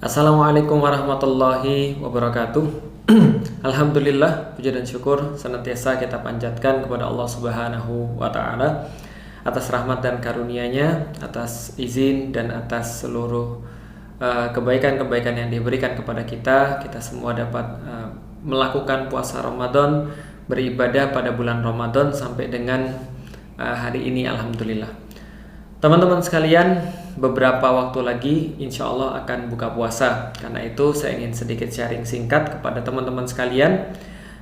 Assalamualaikum warahmatullahi wabarakatuh. Alhamdulillah, puji dan syukur senantiasa kita panjatkan kepada Allah Subhanahu wa taala atas rahmat dan karunia-Nya, atas izin dan atas seluruh kebaikan-kebaikan yang diberikan kepada kita. Kita semua dapat melakukan puasa Ramadan, beribadah pada bulan Ramadan sampai dengan hari ini, alhamdulillah. Teman-teman sekalian, beberapa waktu lagi insya Allah akan buka puasa. Karena itu saya ingin sedikit sharing singkat kepada teman-teman sekalian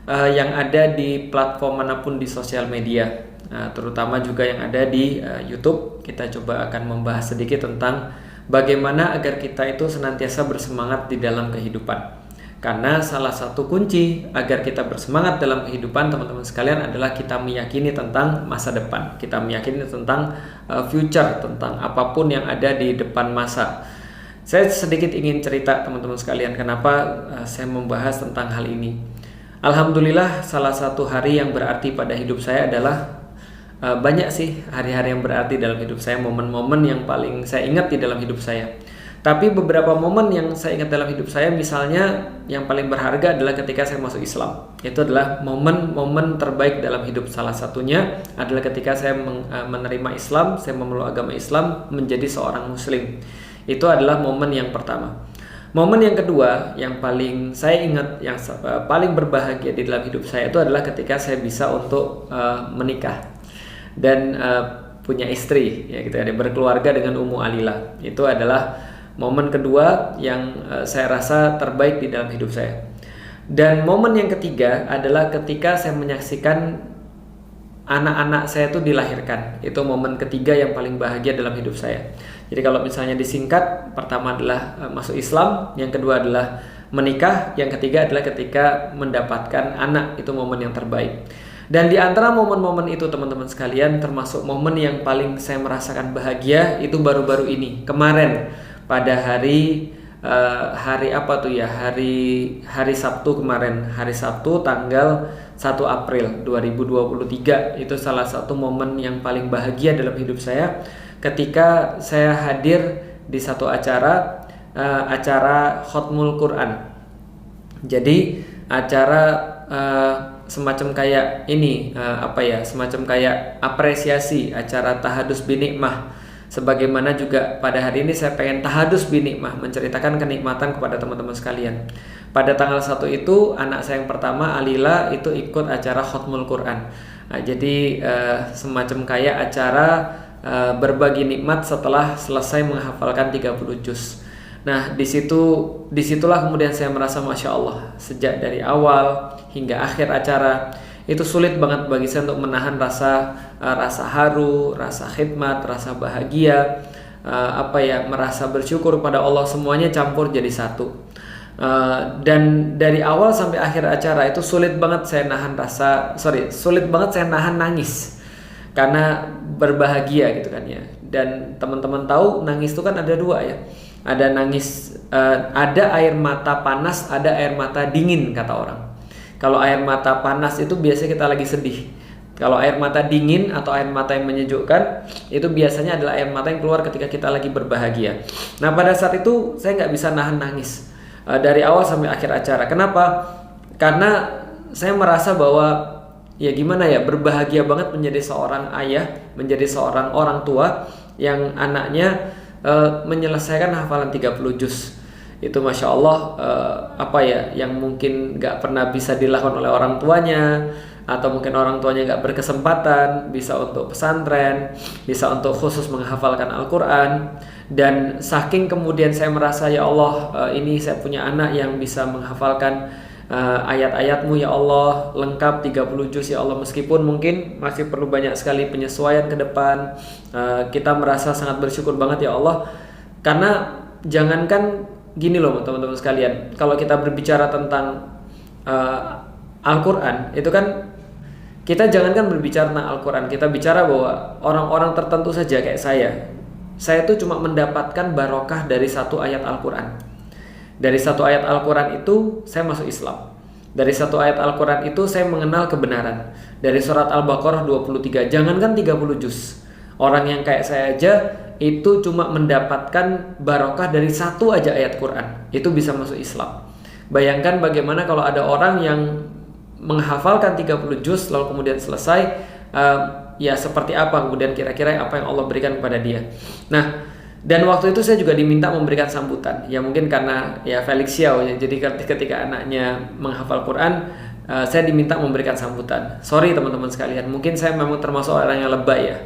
yang ada di platform manapun di sosial media, terutama juga yang ada di YouTube. Kita coba akan membahas sedikit tentang bagaimana agar kita itu senantiasa bersemangat di dalam kehidupan. Karena salah satu kunci agar kita bersemangat dalam kehidupan, teman-teman sekalian, adalah kita meyakini tentang masa depan. Kita meyakini tentang future, tentang apapun yang ada di depan masa. Saya sedikit ingin cerita teman-teman sekalian kenapa saya membahas tentang hal ini. Alhamdulillah, salah satu hari yang berarti pada hidup saya adalah banyak sih hari-hari yang berarti dalam hidup saya, momen-momen yang paling saya ingat di dalam hidup saya. Tapi beberapa momen yang saya ingat dalam hidup saya, misalnya yang paling berharga adalah ketika saya masuk Islam. Itu adalah momen-momen terbaik dalam hidup. Salah satunya adalah ketika saya menerima Islam, saya memeluk agama Islam, menjadi seorang Muslim. Itu adalah momen yang pertama. Momen yang kedua yang paling saya ingat, yang paling berbahagia di dalam hidup saya, itu adalah ketika saya bisa untuk menikah dan punya istri, ya gitu ya, berkeluarga dengan Ummu Alila. Itu adalah momen kedua yang saya rasa terbaik di dalam hidup saya. Dan momen yang ketiga adalah ketika saya menyaksikan anak-anak saya itu dilahirkan. Itu momen ketiga yang paling bahagia dalam hidup saya. Jadi kalau misalnya disingkat, pertama adalah masuk Islam, yang kedua adalah menikah, yang ketiga adalah ketika mendapatkan anak. Itu momen yang terbaik. Dan di antara momen-momen itu, teman-teman sekalian, termasuk momen yang paling saya merasakan bahagia itu baru-baru ini, kemarin, pada hari apa tuh ya, hari Sabtu kemarin, hari Sabtu tanggal 1 April 2023. Itu salah satu momen yang paling bahagia dalam hidup saya ketika saya hadir di satu acara Khatmul Quran. Jadi acara semacam kayak ini, semacam kayak apresiasi, acara tahadus binikmah. Sebagaimana juga pada hari ini saya pengen tahadus binikmah, menceritakan kenikmatan kepada teman-teman sekalian. Pada tanggal 1 itu anak saya yang pertama, Alila, itu ikut acara Khatmul Quran. Jadi semacam kayak acara berbagi nikmat setelah selesai menghafalkan 30 juz. Nah, disitulah kemudian saya merasa Masya Allah, sejak dari awal hingga akhir acara itu sulit banget bagi saya untuk menahan rasa haru, rasa khidmat, rasa bahagia, merasa bersyukur pada Allah, semuanya campur jadi satu. Dan dari awal sampai akhir acara itu sulit banget saya nahan nangis karena berbahagia gitu kan ya. Dan teman-teman tahu nangis itu kan ada dua ya. Ada nangis, ada air mata panas, ada air mata dingin kata orang. Kalau air mata panas itu biasanya kita lagi sedih. Kalau air mata dingin atau air mata yang menyejukkan, itu biasanya adalah air mata yang keluar ketika kita lagi berbahagia. Nah, pada saat itu saya nggak bisa nahan nangis dari awal sampai akhir acara. Kenapa? Karena saya merasa bahwa ya gimana ya, berbahagia banget menjadi seorang ayah, menjadi seorang orang tua yang anaknya menyelesaikan hafalan 30 juz. Itu Masya Allah, yang mungkin gak pernah bisa dilakukan oleh orang tuanya, atau mungkin orang tuanya gak berkesempatan bisa untuk pesantren, bisa untuk khusus menghafalkan Al-Quran. Dan saking kemudian saya merasa, ya Allah, ini saya punya anak yang bisa menghafalkan ayat-ayat-Mu ya Allah, lengkap 30 juz ya Allah. Meskipun mungkin masih perlu banyak sekali penyesuaian ke depan, kita merasa sangat bersyukur banget ya Allah. Karena jangankan gini loh teman-teman sekalian, kalau kita berbicara tentang Al-Quran, itu kan kita jangankan berbicara tentang Al-Quran, kita bicara bahwa orang-orang tertentu saja kayak saya tuh cuma mendapatkan barokah dari satu ayat Al-Quran. Dari satu ayat Al-Quran itu saya masuk Islam. Dari satu ayat Al-Quran itu saya mengenal kebenaran. Dari surat Al-Baqarah 23, jangankan 30 juz, orang yang kayak saya aja itu cuma mendapatkan barokah dari satu aja ayat Quran, itu bisa masuk Islam. Bayangkan bagaimana kalau ada orang yang menghafalkan 30 juz lalu kemudian selesai, ya seperti apa kemudian kira-kira apa yang Allah berikan kepada dia. Nah, dan waktu itu saya juga diminta memberikan sambutan. Ya mungkin karena ya Felix Xiao ya, jadi ketika anaknya menghafal Quran, saya diminta memberikan sambutan. Sorry teman-teman sekalian, mungkin saya memang termasuk orang yang lebay ya.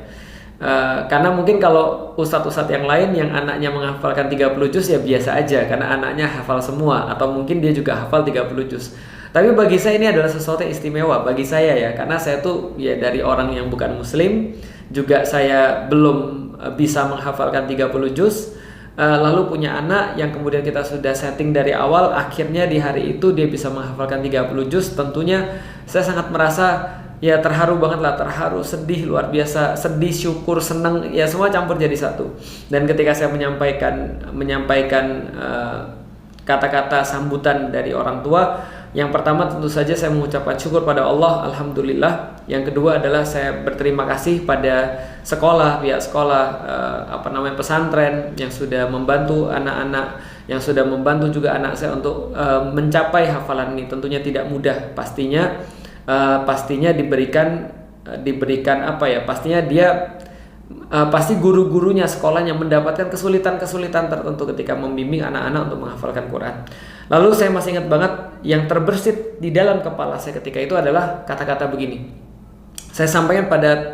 Karena mungkin kalau ustadz-ustadz yang lain yang anaknya menghafalkan 30 juz ya biasa aja karena anaknya hafal semua, atau mungkin dia juga hafal 30 juz. Tapi bagi saya ini adalah sesuatu yang istimewa bagi saya ya, karena saya tuh ya dari orang yang bukan muslim, juga saya belum bisa menghafalkan 30 juz. Lalu punya anak yang kemudian kita sudah setting dari awal, akhirnya di hari itu dia bisa menghafalkan 30 juz. Tentunya saya sangat merasa ya terharu banget lah, terharu, sedih, luar biasa, sedih, syukur, senang, ya semua campur jadi satu. Dan ketika saya menyampaikan kata-kata sambutan dari orang tua, yang pertama tentu saja saya mengucapkan syukur pada Allah, alhamdulillah. Yang kedua adalah saya berterima kasih pada sekolah, pihak sekolah, pesantren yang sudah membantu anak-anak, yang sudah membantu juga anak saya untuk mencapai hafalan ini. Tentunya tidak mudah, pastinya diberikan apa ya? Pastinya dia pasti guru-gurunya sekolahnya mendapatkan kesulitan-kesulitan tertentu ketika membimbing anak-anak untuk menghafalkan Quran. Lalu saya masih ingat banget yang terbersit di dalam kepala saya ketika itu adalah kata-kata begini. Saya sampaikan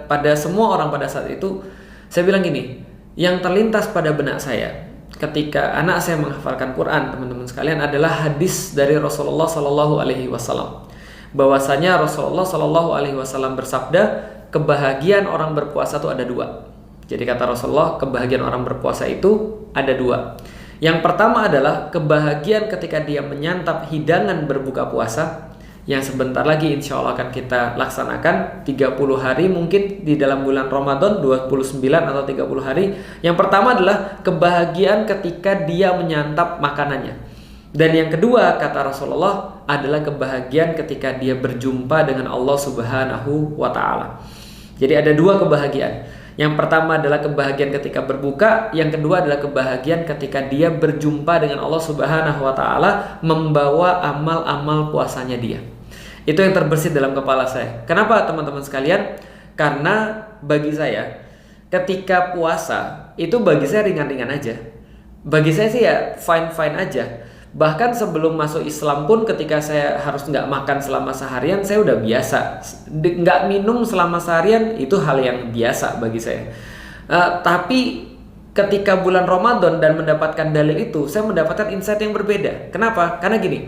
pada semua orang pada saat itu. Saya bilang gini, yang terlintas pada benak saya ketika anak saya menghafalkan Quran, teman-teman sekalian, adalah hadis dari Rasulullah Shallallahu Alaihi Wasallam. Bahwasanya Rasulullah Shallallahu Alaihi Wasallam bersabda, kebahagiaan orang berpuasa itu ada dua. Jadi kata Rasulullah, kebahagiaan orang berpuasa itu ada dua. Yang pertama adalah kebahagiaan ketika dia menyantap hidangan berbuka puasa, yang sebentar lagi insya Allah akan kita laksanakan 30 hari mungkin di dalam bulan Ramadan, 29 atau 30 hari. Yang pertama adalah kebahagiaan ketika dia menyantap makanannya. Dan yang kedua kata Rasulullah adalah kebahagiaan ketika dia berjumpa dengan Allah Subhanahu wa Ta'ala. Jadi ada dua kebahagiaan. Yang pertama adalah kebahagiaan ketika berbuka, yang kedua adalah kebahagiaan ketika dia berjumpa dengan Allah Subhanahu wa Ta'ala, membawa amal-amal puasanya dia. Itu yang terbersit dalam kepala saya. Kenapa teman-teman sekalian? Karena bagi saya ketika puasa itu bagi saya ringan-ringan aja. Bagi saya sih ya fine-fine aja. Bahkan sebelum masuk Islam pun ketika saya harus nggak makan selama seharian, saya udah biasa. Nggak minum selama seharian itu hal yang biasa bagi saya. Tapi ketika bulan Ramadan dan mendapatkan dalil itu, saya mendapatkan insight yang berbeda. Kenapa? Karena gini,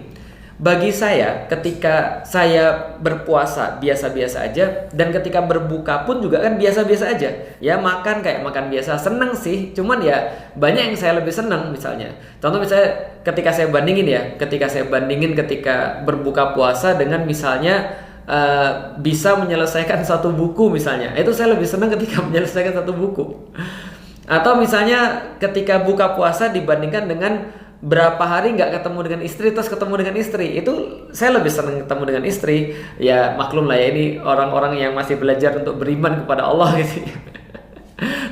bagi saya ketika saya berpuasa biasa-biasa aja, dan ketika berbuka pun juga kan biasa-biasa aja. Ya makan kayak makan biasa, seneng sih, cuman ya banyak yang saya lebih seneng. Misalnya contoh, misalnya ketika saya bandingin ketika berbuka puasa dengan misalnya bisa menyelesaikan satu buku misalnya, itu saya lebih senang ketika menyelesaikan satu buku. Atau misalnya ketika buka puasa dibandingkan dengan berapa hari nggak ketemu dengan istri terus ketemu dengan istri, itu saya lebih senang ketemu dengan istri. Ya maklum lah ya, ini orang-orang yang masih belajar untuk beriman kepada Allah gitu.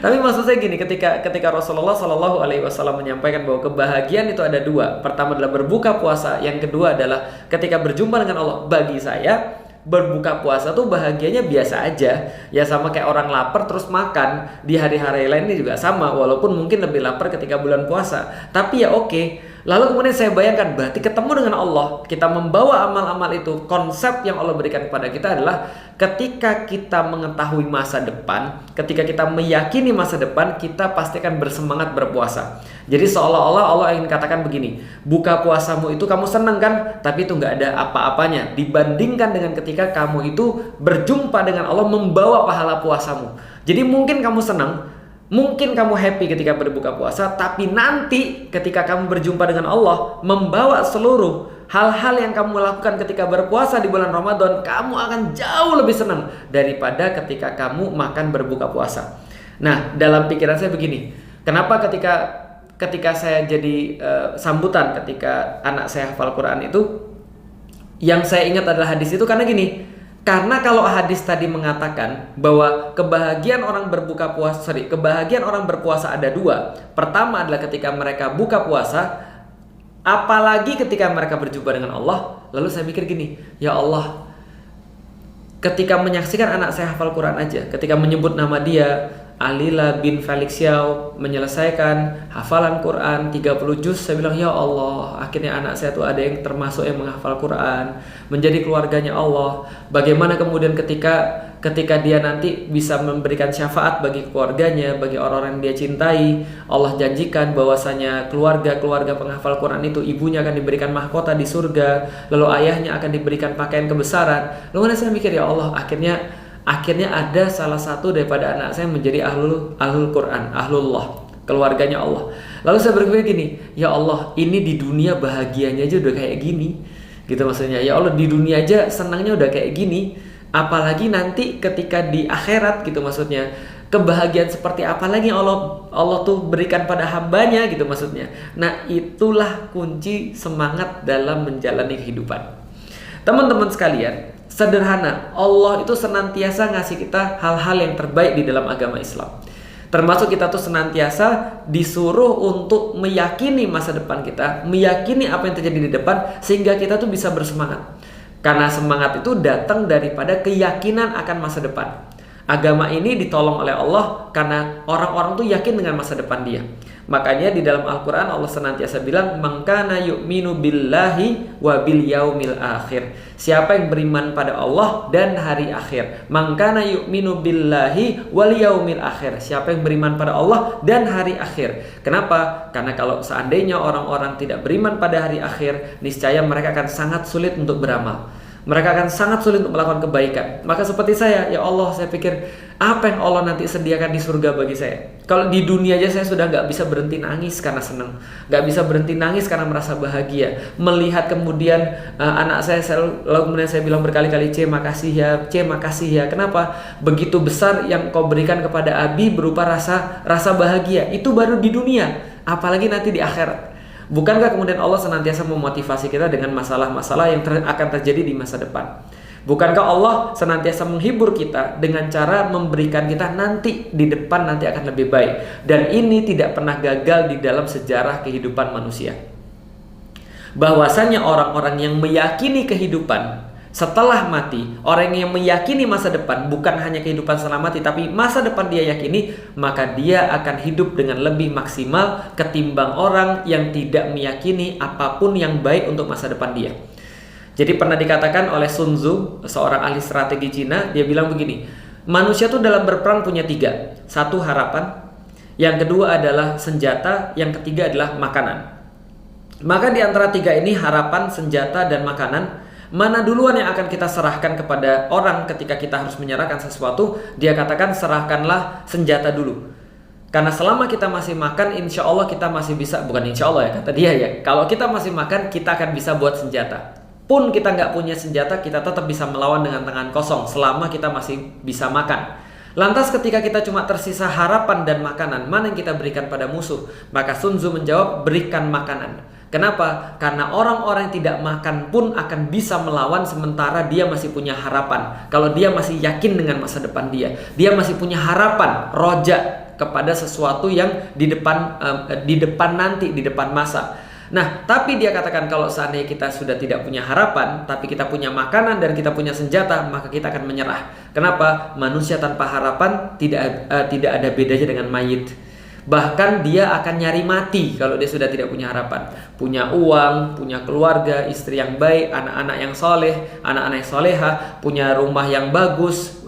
Tapi maksud saya gini, ketika Rasulullah Shallallahu Alaihi Wasallam menyampaikan bahwa kebahagiaan itu ada dua. Pertama adalah berbuka puasa, yang kedua adalah ketika berjumpa dengan Allah. Bagi saya berbuka puasa tuh bahagianya biasa aja, ya sama kayak orang lapar terus makan di hari-hari lain ini juga sama, walaupun mungkin lebih lapar ketika bulan puasa, tapi ya oke. Lalu kemudian saya bayangkan, berarti ketemu dengan Allah, kita membawa amal-amal itu. Konsep yang Allah berikan kepada kita adalah ketika kita mengetahui masa depan, ketika kita meyakini masa depan, kita pasti akan bersemangat berpuasa. Jadi seolah-olah Allah ingin katakan begini, buka puasamu itu kamu senang kan, tapi itu nggak ada apa-apanya dibandingkan dengan ketika kamu itu berjumpa dengan Allah membawa pahala puasamu. Jadi mungkin kamu senang, mungkin kamu happy ketika berbuka puasa, tapi nanti ketika kamu berjumpa dengan Allah, membawa seluruh hal-hal yang kamu lakukan ketika berpuasa di bulan Ramadan, kamu akan jauh lebih senang daripada ketika kamu makan berbuka puasa. Nah, dalam pikiran saya begini, kenapa ketika saya jadi sambutan ketika anak saya hafal Quran itu, yang saya ingat adalah hadis itu karena gini, Karena kalau hadis tadi mengatakan bahwa kebahagiaan orang berpuasa ada dua. Pertama adalah ketika mereka buka puasa, apalagi ketika mereka berjumpa dengan Allah. Lalu saya mikir gini, ya Allah, ketika menyaksikan anak saya hafal Quran aja, ketika menyebut nama dia, Alila bin Felix Xiao, menyelesaikan hafalan Quran 30 juz, saya bilang, ya Allah, akhirnya anak saya tuh ada yang termasuk yang menghafal Quran, menjadi keluarganya Allah. Bagaimana kemudian ketika dia nanti bisa memberikan syafaat bagi keluarganya, bagi orang-orang yang dia cintai, Allah janjikan bahwasanya keluarga penghafal Quran itu ibunya akan diberikan mahkota di surga, lalu ayahnya akan diberikan pakaian kebesaran. Lalu saya mikir, ya Allah, akhirnya ada salah satu daripada anak saya menjadi ahlul Quran, ahlullah, keluarganya Allah. Lalu saya berpikir gini, ya Allah, ini di dunia bahagianya aja udah kayak gini, gitu maksudnya. Ya Allah, di dunia aja senangnya udah kayak gini, apalagi nanti ketika di akhirat, gitu maksudnya. Kebahagiaan seperti apa lagi yang Allah tuh berikan pada hambanya, gitu maksudnya. Nah, itulah kunci semangat dalam menjalani kehidupan. Teman-teman sekalian, sederhana, Allah itu senantiasa ngasih kita hal-hal yang terbaik di dalam agama Islam. Termasuk kita tuh senantiasa disuruh untuk meyakini masa depan kita, meyakini apa yang terjadi di depan, sehingga kita tuh bisa bersemangat. Karena semangat itu datang daripada keyakinan akan masa depan. Agama ini ditolong oleh Allah karena orang-orang tuh yakin dengan masa depan dia. Makanya di dalam Al-Quran Allah senantiasa bilang, man kana yu'minu billahi wa bil yaumil akhir. Siapa yang beriman pada Allah dan hari akhir. Man kana yu'minu billahi wal yaumil akhir. Siapa yang beriman pada Allah dan hari akhir. Kenapa? Karena kalau seandainya orang-orang tidak beriman pada hari akhir, niscaya mereka akan sangat sulit untuk beramal. Mereka akan sangat sulit untuk melakukan kebaikan. Maka seperti saya, ya Allah, saya pikir apa yang Allah nanti sediakan di surga bagi saya. Kalau di dunia aja saya sudah gak bisa berhenti nangis karena senang, gak bisa berhenti nangis karena merasa bahagia. Melihat kemudian anak saya lalu kemudian saya bilang berkali-kali, C makasih ya. Kenapa? Begitu besar yang kau berikan kepada Abi berupa rasa bahagia. Itu baru di dunia, apalagi nanti di akhirat. Bukankah kemudian Allah senantiasa memotivasi kita dengan masalah-masalah yang akan terjadi di masa depan? Bukankah Allah senantiasa menghibur kita dengan cara memberikan kita nanti di depan nanti akan lebih baik? Dan ini tidak pernah gagal di dalam sejarah kehidupan manusia. Bahwasanya orang-orang yang meyakini kehidupan setelah mati, orang yang meyakini masa depan, bukan hanya kehidupan setelah mati, tapi masa depan dia yakini, maka dia akan hidup dengan lebih maksimal ketimbang orang yang tidak meyakini apapun yang baik untuk masa depan dia. Jadi pernah dikatakan oleh Sun Tzu, seorang ahli strategi Cina, dia bilang begini, manusia tuh dalam berperang punya 3. Satu, harapan. Yang kedua adalah senjata. Yang ketiga adalah makanan. Maka di antara 3 ini, harapan, senjata, dan makanan, mana duluan yang akan kita serahkan kepada orang ketika kita harus menyerahkan sesuatu? Dia katakan, serahkanlah senjata dulu. Karena selama kita masih makan, insya Allah kita masih bisa, bukan insya Allah ya, kata dia ya, kalau kita masih makan, kita akan bisa buat senjata. Pun kita nggak punya senjata, kita tetap bisa melawan dengan tangan kosong selama kita masih bisa makan. Lantas ketika kita cuma tersisa harapan dan makanan, mana yang kita berikan pada musuh? Maka Sun Tzu menjawab, berikan makanan. Kenapa? Karena orang-orang yang tidak makan pun akan bisa melawan sementara dia masih punya harapan. Kalau dia masih yakin dengan masa depan dia masih punya harapan, roja kepada sesuatu yang di depan nanti, di depan masa. Nah, tapi dia katakan kalau seandainya kita sudah tidak punya harapan, tapi kita punya makanan dan kita punya senjata, maka kita akan menyerah. Kenapa? Manusia tanpa harapan tidak ada bedanya dengan mayit. Bahkan dia akan nyari mati kalau dia sudah tidak punya harapan. Punya uang, punya keluarga, istri yang baik, anak-anak yang soleh, anak-anak yang soleha, punya rumah yang bagus,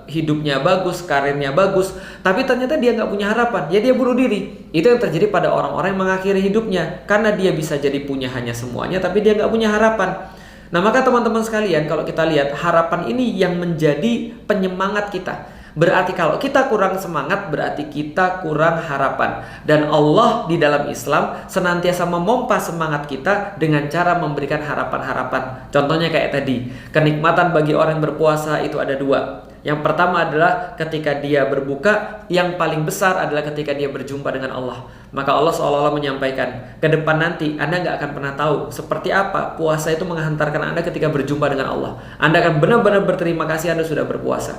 hidupnya bagus, karirnya bagus, tapi ternyata dia nggak punya harapan, ya dia bunuh diri. Itu yang terjadi pada orang-orang yang mengakhiri hidupnya, karena dia bisa jadi punya hanya semuanya, tapi dia nggak punya harapan. Nah, maka teman-teman sekalian, kalau kita lihat harapan ini yang menjadi penyemangat kita. Berarti kalau kita kurang semangat, berarti kita kurang harapan. Dan Allah di dalam Islam senantiasa memompa semangat kita dengan cara memberikan harapan-harapan. Contohnya kayak tadi, kenikmatan bagi orang yang berpuasa itu ada 2. Yang pertama adalah ketika dia berbuka, yang paling besar adalah ketika dia berjumpa dengan Allah. Maka Allah seolah-olah menyampaikan, ke depan nanti Anda nggak akan pernah tahu seperti apa puasa itu menghantarkan Anda ketika berjumpa dengan Allah. Anda akan benar-benar berterima kasih Anda sudah berpuasa.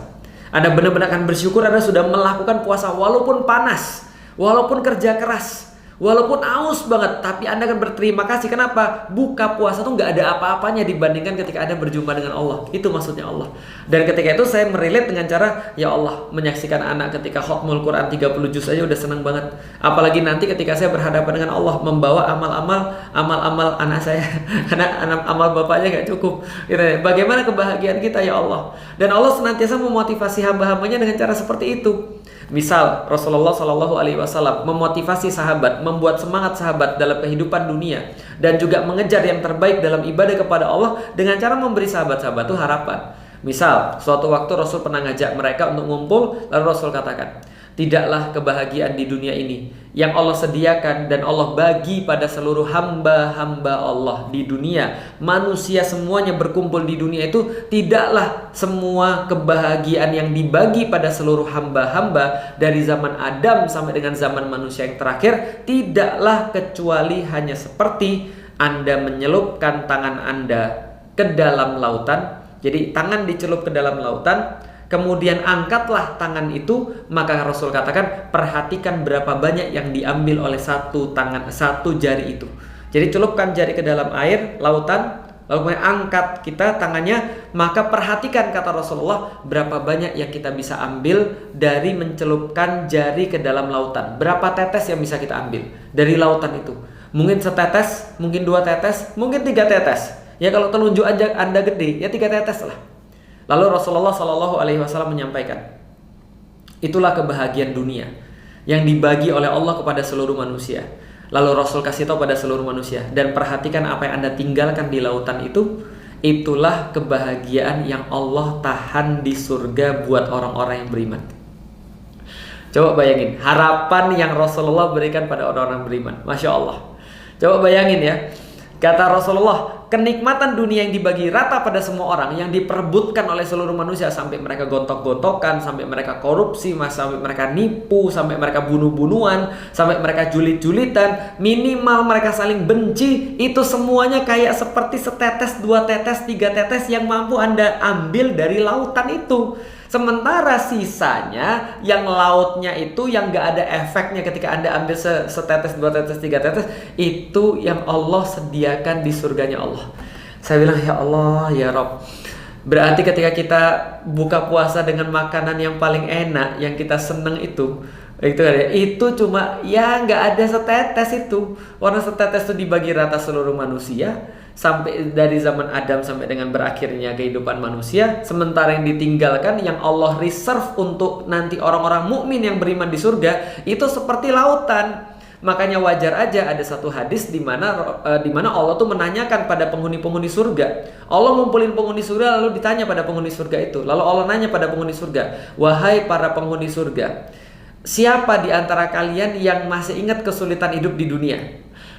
Anda benar-benar akan bersyukur Anda sudah melakukan puasa walaupun panas, walaupun kerja keras, walaupun aus banget, tapi Anda akan berterima kasih. Kenapa? Buka puasa tuh nggak ada apa-apanya dibandingkan ketika Anda berjumpa dengan Allah. Itu maksudnya Allah. Dan ketika itu saya merelate dengan cara, ya Allah, menyaksikan anak ketika khatmul Quran 30 juz aja udah senang banget. Apalagi nanti ketika saya berhadapan dengan Allah, membawa amal-amal anak saya. Karena amal bapaknya nggak cukup. Gitu. Bagaimana kebahagiaan kita ya Allah? Dan Allah senantiasa memotivasi hamba-hambanya dengan cara seperti itu. Misal Rasulullah Shallallahu Alaihi Wasallam memotivasi sahabat, membuat semangat sahabat dalam kehidupan dunia, dan juga mengejar yang terbaik dalam ibadah kepada Allah dengan cara memberi sahabat-sahabat itu harapan. Misal suatu waktu Rasul pernah ngajak mereka untuk ngumpul, lalu Rasul katakan, tidaklah kebahagiaan di dunia ini yang Allah sediakan dan Allah bagi pada seluruh hamba-hamba Allah di dunia. Manusia semuanya berkumpul di dunia itu, tidaklah semua kebahagiaan yang dibagi pada seluruh hamba-hamba dari zaman Adam sampai dengan zaman manusia yang terakhir, tidaklah kecuali hanya seperti Anda menyelupkan tangan Anda ke dalam lautan. Jadi tangan dicelup ke dalam lautan, kemudian angkatlah tangan itu, maka Rasul katakan perhatikan berapa banyak yang diambil oleh satu jari itu. Jadi celupkan jari ke dalam air lautan, lalu kemudian angkat kita tangannya, maka perhatikan kata Rasulullah berapa banyak yang kita bisa ambil dari mencelupkan jari ke dalam lautan. Berapa tetes yang bisa kita ambil dari lautan itu? Mungkin setetes, mungkin 2 tetes, mungkin 3 tetes. Ya kalau telunjuk aja Anda gede, ya 3 tetes lah. Lalu Rasulullah Shallallahu Alaihi Wasallam menyampaikan, itulah kebahagiaan dunia yang dibagi oleh Allah kepada seluruh manusia. Lalu Rasul kasih tahu pada seluruh manusia, dan perhatikan apa yang Anda tinggalkan di lautan itu, itulah kebahagiaan yang Allah tahan di surga buat orang-orang yang beriman. Coba bayangin harapan yang Rasulullah berikan pada orang-orang beriman. Masya Allah. Coba bayangin ya. Kata Rasulullah, kenikmatan dunia yang dibagi rata pada semua orang, yang diperebutkan oleh seluruh manusia, sampai mereka gontok-gontokan, sampai mereka korupsi, sampai mereka nipu, sampai mereka bunuh-bunuhan, sampai mereka julit-julitan, minimal mereka saling benci, itu semuanya kayak seperti setetes, 2 tetes, 3 tetes yang mampu Anda ambil dari lautan itu. Sementara sisanya yang lautnya itu yang gak ada efeknya ketika Anda ambil setetes, 2 tetes, 3 tetes, itu yang Allah sediakan di surganya Allah. Saya bilang ya Allah ya Rob, berarti ketika kita buka puasa dengan makanan yang paling enak, yang kita seneng itu cuma ya gak ada setetes itu. Warna setetes itu dibagi rata seluruh manusia sampai dari zaman Adam sampai dengan berakhirnya kehidupan manusia. Sementara yang ditinggalkan, yang Allah reserve untuk nanti orang-orang mukmin yang beriman di surga, itu seperti lautan. Makanya wajar aja ada satu hadis di mana Allah tuh menanyakan pada penghuni-penghuni surga. Allah ngumpulin penghuni surga lalu ditanya pada penghuni surga itu. Lalu Allah nanya pada penghuni surga, wahai para penghuni surga, siapa di antara kalian yang masih ingat kesulitan hidup di dunia?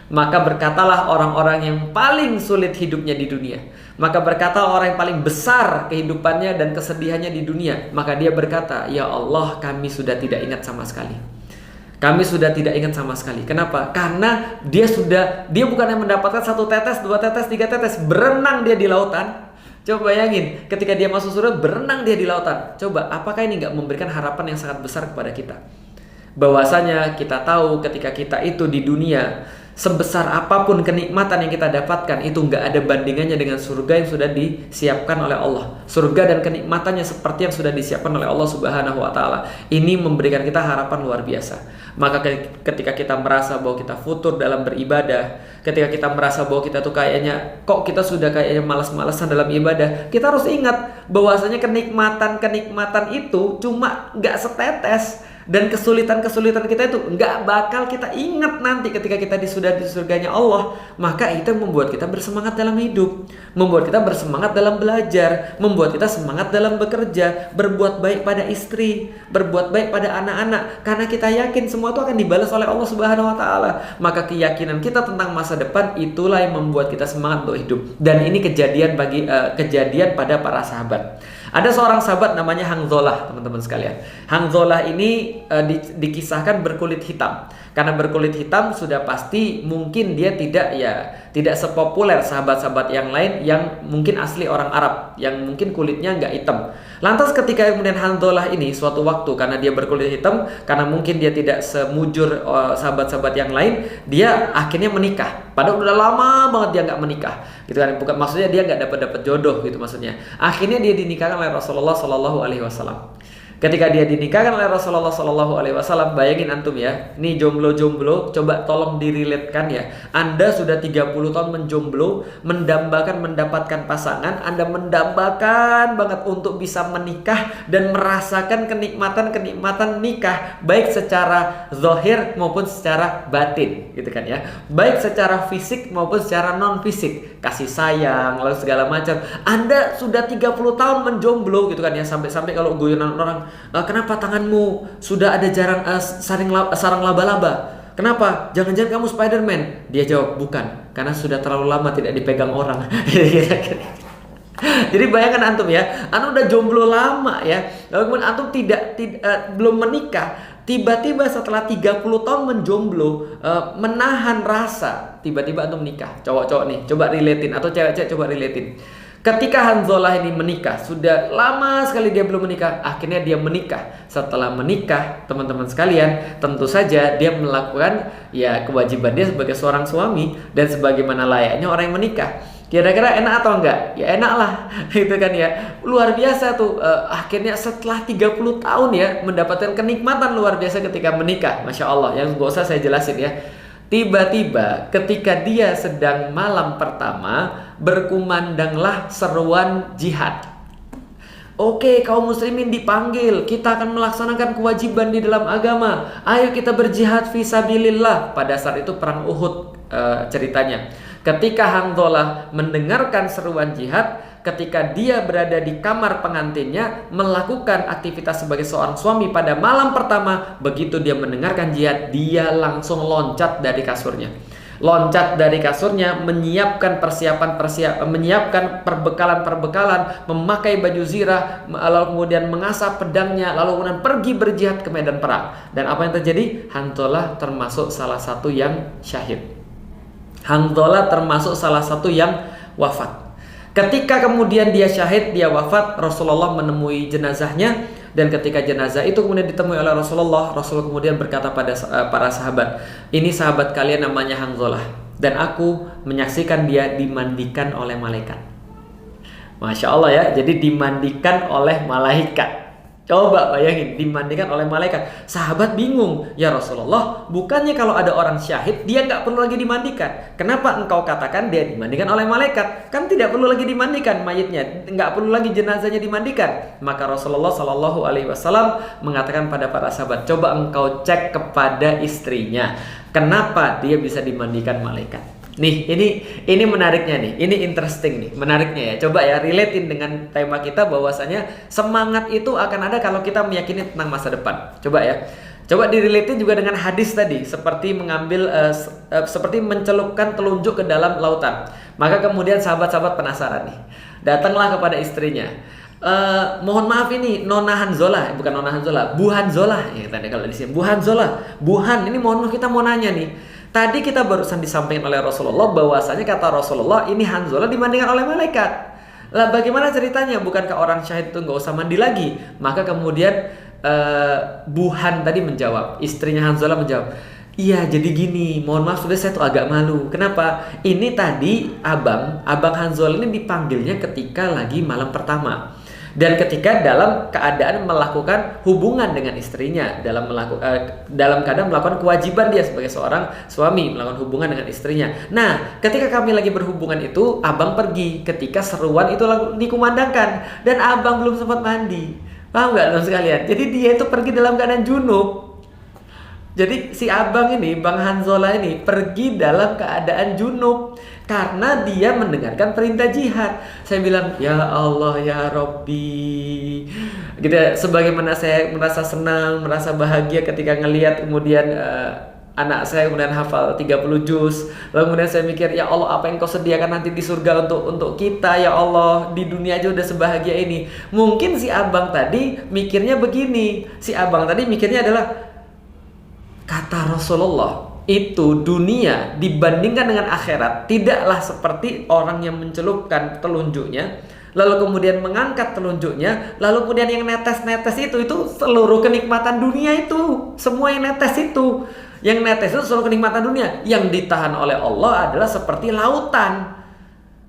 Maka berkatalah orang-orang yang paling sulit hidupnya di dunia. Maka berkata orang yang paling besar kehidupannya dan kesedihannya di dunia. Maka dia berkata, ya Allah, kami sudah tidak ingat sama sekali. Kami sudah tidak ingat sama sekali. Kenapa? Karena dia bukan yang mendapatkan 1 tetes, 2 tetes, 3 tetes, berenang dia di lautan. Coba bayangin, ketika dia masuk surga, berenang dia di lautan. Coba, apakah ini gak memberikan harapan yang sangat besar kepada kita? Bahwasanya kita tahu ketika kita itu di dunia, sebesar apapun kenikmatan yang kita dapatkan, itu nggak ada bandingannya dengan surga yang sudah disiapkan oleh Allah. Surga dan kenikmatannya seperti yang sudah disiapkan oleh Allah Subhanahu wa Ta'ala. Ini memberikan kita harapan luar biasa. Maka ketika kita merasa bahwa kita futur dalam beribadah, ketika kita merasa bahwa kita tuh kok kita sudah kayaknya malas-malasan dalam ibadah, kita harus ingat bahwasanya kenikmatan itu cuma nggak setetes. Dan kesulitan-kesulitan kita itu nggak bakal kita ingat nanti ketika kita sudah di surganya Allah. Maka itu membuat kita bersemangat dalam hidup, membuat kita bersemangat dalam belajar, membuat kita semangat dalam bekerja, berbuat baik pada istri, berbuat baik pada anak-anak. Karena kita yakin semua itu akan dibalas oleh Allah Subhanahu wa Ta'ala. Maka keyakinan kita tentang masa depan itulah yang membuat kita semangat untuk hidup. Dan ini kejadian pada para sahabat. Ada seorang sahabat namanya Hanzalah, teman-teman sekalian. Hanzalah ini dikisahkan berkulit hitam. Karena berkulit hitam sudah pasti mungkin dia tidak sepopuler sahabat-sahabat yang lain yang mungkin asli orang Arab, yang mungkin kulitnya nggak hitam. Lantas ketika kemudian Hanzalah ini suatu waktu karena dia berkulit hitam, karena mungkin dia tidak semujur sahabat-sahabat yang lain, dia akhirnya menikah. Padahal udah lama banget dia nggak menikah, gitu kan? Bukan maksudnya dia nggak dapat jodoh gitu maksudnya. Akhirnya dia dinikahkan oleh Rasulullah Shallallahu Alaihi Wasallam. Ketika dia dinikahkan oleh Rasulullah Shallallahu Alaihi Wasallam, bayangin antum ya, ini jomblo-jomblo, coba tolong diriletkan ya. Anda sudah 30 tahun menjomblo, mendambakan mendapatkan pasangan, Anda mendambakan banget untuk bisa menikah dan merasakan kenikmatan nikah, baik secara zahir maupun secara batin, gitu kan ya. Baik secara fisik maupun secara non fisik, kasih sayang, lalu segala macam. Anda sudah 30 tahun menjomblo, gitu kan ya, sampai-sampai kalau guyonan orang, kenapa tanganmu sudah ada sarang laba-laba? Kenapa? Jangan-jangan kamu Spiderman? Dia jawab, bukan, karena sudah terlalu lama tidak dipegang orang. Jadi bayangkan antum ya, antum udah jomblo lama ya, lalu kemudian antum belum menikah, tiba-tiba setelah 30 tahun menjomblo, menahan rasa, tiba-tiba antum menikah. Cowok-cowok nih, coba relatein, atau cewek-cewek coba relatein. Ketika Hanzalah ini menikah, sudah lama sekali dia belum menikah, akhirnya dia menikah. Setelah menikah, teman-teman sekalian, tentu saja dia melakukan ya kewajiban dia sebagai seorang suami dan sebagaimana layaknya orang yang menikah. Kira-kira enak atau enggak? Ya enak lah, gitu kan ya. Luar biasa tuh, akhirnya setelah 30 tahun ya, mendapatkan kenikmatan luar biasa ketika menikah. Masya Allah, yang gak usah saya jelasin ya. Tiba-tiba ketika dia sedang malam pertama, berkumandanglah seruan jihad. Oke, kaum muslimin dipanggil, kita akan melaksanakan kewajiban di dalam agama. Ayo kita berjihad fisabilillah. Pada saat itu perang Uhud ceritanya. Ketika Hanzalah mendengarkan seruan jihad, ketika dia berada di kamar pengantinnya melakukan aktivitas sebagai seorang suami pada malam pertama, begitu dia mendengarkan jihad, dia langsung loncat dari kasurnya. Menyiapkan menyiapkan perbekalan, memakai baju zirah, lalu kemudian mengasah pedangnya, lalu kemudian pergi berjihad ke medan perang. Dan apa yang terjadi? Hanzalah termasuk salah satu yang syahid. Hanzalah termasuk salah satu yang wafat. Ketika kemudian dia syahid, dia wafat, Rasulullah menemui jenazahnya. Dan ketika jenazah itu kemudian ditemui oleh Rasulullah kemudian berkata pada para sahabat, ini sahabat kalian namanya Hanzalah, dan aku menyaksikan dia dimandikan oleh malaikat. Masya Allah ya, jadi dimandikan oleh malaikat. Coba bayangin, dimandikan oleh malaikat. Sahabat bingung, ya Rasulullah, bukannya kalau ada orang syahid dia nggak perlu lagi dimandikan? Kenapa engkau katakan dia dimandikan oleh malaikat? Kan tidak perlu lagi dimandikan mayitnya, nggak perlu lagi jenazahnya dimandikan. Maka Rasulullah Shallallahu Alaihi Wasallam mengatakan pada para sahabat, coba engkau cek kepada istrinya, kenapa dia bisa dimandikan malaikat? Nih, ini menariknya nih, ini interesting nih, menariknya ya. Coba ya relatein dengan tema kita, bahwasanya semangat itu akan ada kalau kita meyakini tentang masa depan. Coba ya, coba direlatein juga dengan hadis tadi, seperti seperti mencelupkan telunjuk ke dalam lautan. Maka kemudian sahabat-sahabat penasaran nih, datanglah kepada istrinya. Mohon maaf, ini Nona Hanzalah, bukan Nona Hanzalah, Bu Hanzalah ya tadi kalau di sini, Bu Hanzalah, Buhan, ini mohon maaf kita mau nanya nih. Tadi kita barusan disampaikan oleh Rasulullah bahwasanya kata Rasulullah ini Hanzalah dibandingkan oleh malaikat. Lah bagaimana ceritanya? Bukankah orang syahid itu nggak usah mandi lagi? Maka kemudian Buhan tadi menjawab, istrinya Hanzalah menjawab, iya jadi gini, mohon maaf sudah saya tuh agak malu. Kenapa? Ini tadi abang Hanzalah ini dipanggilnya ketika lagi malam pertama. Dan ketika dalam keadaan melakukan hubungan dengan istrinya, dalam keadaan melakukan kewajiban dia sebagai seorang suami, melakukan hubungan dengan istrinya. Nah, ketika kami lagi berhubungan itu, abang pergi ketika seruan itu dikumandangkan, dan abang belum sempat mandi. Paham nggak teman sekalian? Jadi dia itu pergi dalam keadaan junub. Jadi si abang ini, Bang Hanzalah ini pergi dalam keadaan junub karena dia mendengarkan perintah jihad. Saya bilang, ya Allah ya Robbi, gitu. Sebagaimana saya merasa senang, merasa bahagia ketika ngelihat kemudian anak saya kemudian hafal 30 juz. Lalu kemudian saya mikir, ya Allah, apa yang kau sediakan nanti di surga untuk kita, ya Allah, di dunia aja udah sebahagia ini. Mungkin si abang tadi mikirnya begini. Si abang tadi mikirnya adalah, kata Rasulullah, itu dunia dibandingkan dengan akhirat tidaklah seperti orang yang mencelupkan telunjuknya, lalu kemudian mengangkat telunjuknya, lalu kemudian yang netes-netes itu seluruh kenikmatan dunia itu. Semua yang netes itu. Yang netes itu seluruh kenikmatan dunia. Yang ditahan oleh Allah adalah seperti lautan.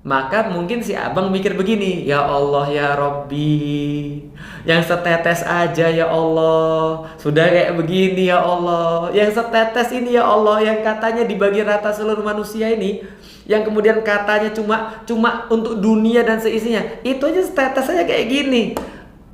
Maka mungkin si abang mikir begini, ya Allah ya Rabbi, yang setetes aja ya Allah, sudah kayak begini ya Allah, yang setetes ini ya Allah, yang katanya dibagi rata seluruh manusia ini, yang kemudian katanya cuma untuk dunia dan seisinya, itu aja setetes aja kayak gini.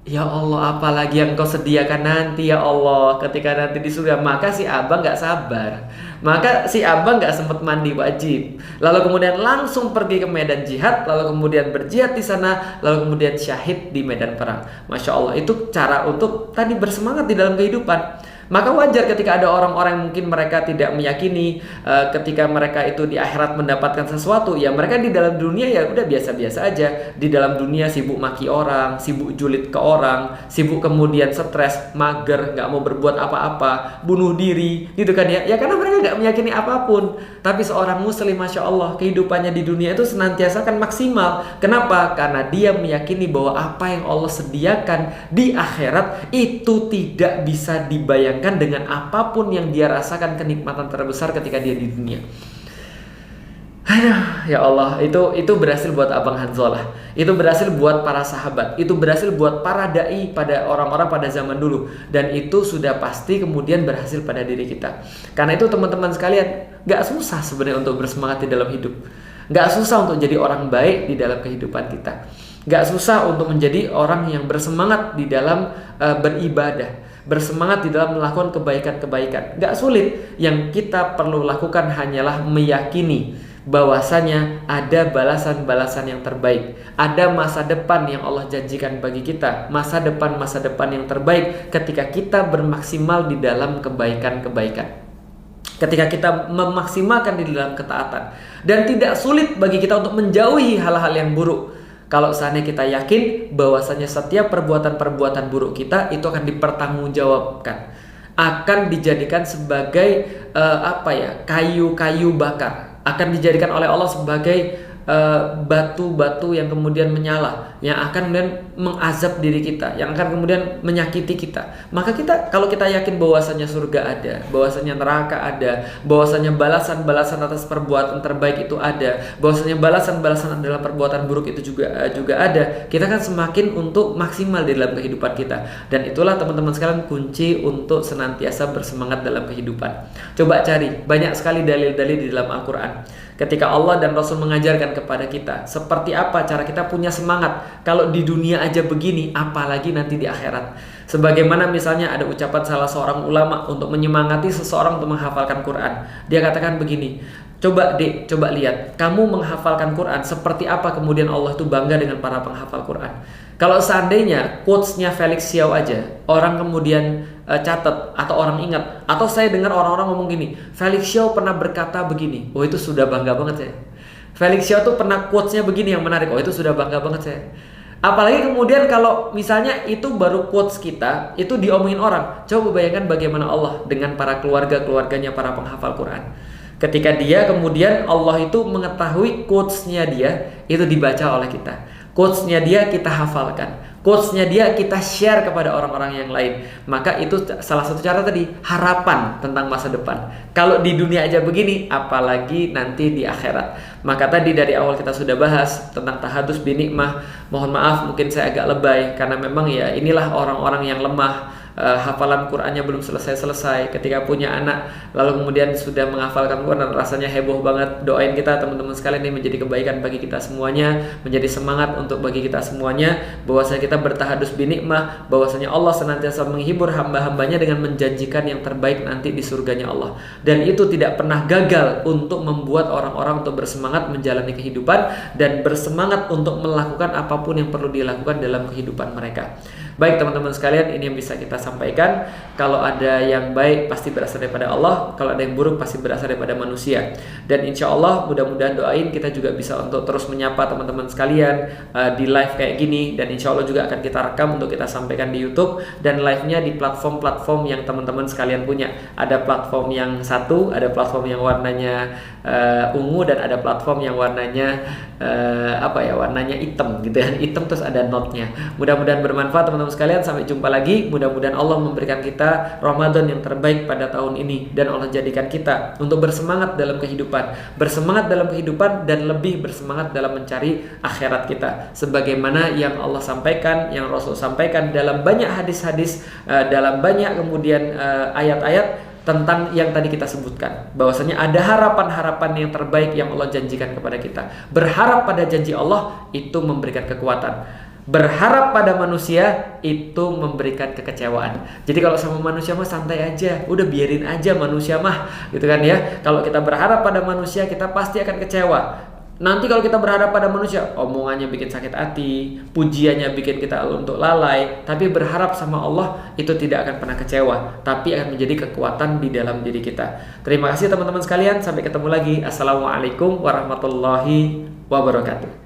Ya Allah, apalagi yang Engkau sediakan nanti ya Allah ketika nanti di surga. Maka si abang gak sabar. Maka si abang gak sempat mandi wajib. Lalu kemudian langsung pergi ke medan jihad. Lalu kemudian berjihad di sana. Lalu kemudian syahid di medan perang. Masya Allah, itu cara untuk tadi bersemangat di dalam kehidupan. Maka wajar ketika ada orang-orang yang mungkin mereka tidak meyakini ketika mereka itu di akhirat mendapatkan sesuatu, ya mereka di dalam dunia ya udah biasa-biasa aja. Di dalam dunia sibuk maki orang, sibuk julid ke orang, sibuk kemudian stres, mager, nggak mau berbuat apa-apa, bunuh diri, gitu kan ya. Ya karena mereka nggak meyakini apapun. Tapi seorang muslim, Masya Allah, kehidupannya di dunia itu senantiasa kan maksimal. Kenapa? Karena dia meyakini bahwa apa yang Allah sediakan di akhirat itu tidak bisa dibayangkan dengan apapun yang dia rasakan kenikmatan terbesar ketika dia di dunia. Aduh, ya Allah, itu berhasil buat Abang Hanzalah. Itu berhasil buat para sahabat. Itu berhasil buat para dai pada orang-orang pada zaman dulu. Dan itu sudah pasti kemudian berhasil pada diri kita. Karena itu teman-teman sekalian, gak susah sebenarnya untuk bersemangat di dalam hidup. Gak susah untuk jadi orang baik di dalam kehidupan kita. Gak susah untuk menjadi orang yang bersemangat di dalam beribadah, bersemangat di dalam melakukan kebaikan-kebaikan. Gak sulit. Yang kita perlu lakukan hanyalah meyakini bahwasanya ada balasan-balasan yang terbaik. Ada masa depan yang Allah janjikan bagi kita. Masa depan yang terbaik ketika kita bermaksimal di dalam kebaikan-kebaikan, ketika kita memaksimalkan di dalam ketaatan. Dan tidak sulit bagi kita untuk menjauhi hal-hal yang buruk kalau seandainya kita yakin bahwasanya setiap perbuatan-perbuatan buruk kita itu akan dipertanggungjawabkan, akan dijadikan sebagai kayu-kayu bakar, akan dijadikan oleh Allah sebagai batu-batu yang kemudian menyala, yang akan kemudian mengazab diri kita, yang akan kemudian menyakiti kita. Maka kita, kalau kita yakin bahwasanya surga ada, bahwasanya neraka ada, bahwasanya balasan-balasan atas perbuatan terbaik itu ada, bahwasanya balasan-balasan adalah perbuatan buruk itu juga ada, kita kan semakin untuk maksimal di dalam kehidupan kita. Dan itulah teman-teman sekalian kunci untuk senantiasa bersemangat dalam kehidupan. Coba cari, banyak sekali dalil-dalil di dalam Al-Quran ketika Allah dan Rasul mengajarkan kepada kita seperti apa cara kita punya semangat. Kalau di dunia aja begini, apalagi nanti di akhirat. Sebagaimana misalnya ada ucapan salah seorang ulama untuk menyemangati seseorang untuk menghafalkan Quran. Dia katakan begini, coba lihat, kamu menghafalkan Quran, seperti apa kemudian Allah itu bangga dengan para penghafal Quran. Kalau seandainya quotes-nya Felix Xiao aja orang kemudian catat atau orang ingat, atau saya dengar orang-orang ngomong gini, Felix Xiao pernah berkata begini, oh itu sudah bangga banget saya. Felix Xiao tuh pernah quotes-nya begini yang menarik, oh itu sudah bangga banget saya. Apalagi kemudian kalau misalnya itu baru quotes kita, itu diomongin orang. Coba bayangkan bagaimana Allah dengan para keluarganya para penghafal Quran. Ketika dia kemudian Allah itu mengetahui quotes-nya dia itu dibaca oleh kita, quotes-nya dia kita hafalkan, quotes-nya dia kita share kepada orang-orang yang lain. Maka itu salah satu cara tadi, harapan tentang masa depan. Kalau di dunia aja begini, apalagi nanti di akhirat. Maka tadi dari awal kita sudah bahas tentang tahadus binikmah. Mohon maaf mungkin saya agak lebay, karena memang ya inilah orang-orang yang lemah, hafalan Qurannya belum selesai-selesai. Ketika punya anak lalu kemudian sudah menghafalkan Quran, rasanya heboh banget. Doain kita teman-teman sekalian ini menjadi kebaikan bagi kita semuanya, menjadi semangat untuk bagi kita semuanya, bahwasanya kita bertahadus binikmah, bahwasanya Allah senantiasa menghibur hamba-hambanya dengan menjanjikan yang terbaik nanti di surganya Allah. Dan itu tidak pernah gagal untuk membuat orang-orang untuk bersemangat menjalani kehidupan dan bersemangat untuk melakukan apapun yang perlu dilakukan dalam kehidupan mereka. Baik teman-teman sekalian, ini yang bisa kita sampaikan. Kalau ada yang baik pasti berasal daripada Allah, kalau ada yang buruk pasti berasal daripada manusia. Dan insya Allah mudah-mudahan doain kita juga bisa untuk terus menyapa teman-teman sekalian di live kayak gini. Dan insya Allah juga akan kita rekam untuk kita sampaikan di YouTube dan live-nya di platform-platform yang teman-teman sekalian punya. Ada platform yang satu, ada platform yang warnanya ungu, dan ada platform yang warnanya warnanya hitam gitu ya, hitam terus ada notnya. Mudah-mudahan bermanfaat teman-teman sekalian. Sampai jumpa lagi. Mudah-mudahan Allah memberikan kita Ramadan yang terbaik pada tahun ini, dan Allah jadikan kita untuk bersemangat dalam kehidupan dan lebih bersemangat dalam mencari akhirat kita, sebagaimana yang Allah sampaikan, yang Rasul sampaikan dalam banyak hadis-hadis, dalam banyak kemudian ayat-ayat tentang yang tadi kita sebutkan, bahwasanya ada harapan-harapan yang terbaik yang Allah janjikan kepada kita. Berharap pada janji Allah itu memberikan kekuatan. Berharap pada manusia itu memberikan kekecewaan. Jadi kalau sama manusia mah santai aja, udah biarin aja manusia mah, gitu kan ya. Kalau kita berharap pada manusia, kita pasti akan kecewa. Nanti kalau kita berharap pada manusia, omongannya bikin sakit hati, pujiannya bikin kita untuk lalai. Tapi berharap sama Allah itu tidak akan pernah kecewa, tapi akan menjadi kekuatan di dalam diri kita. Terima kasih teman-teman sekalian, sampai ketemu lagi. Assalamualaikum warahmatullahi wabarakatuh.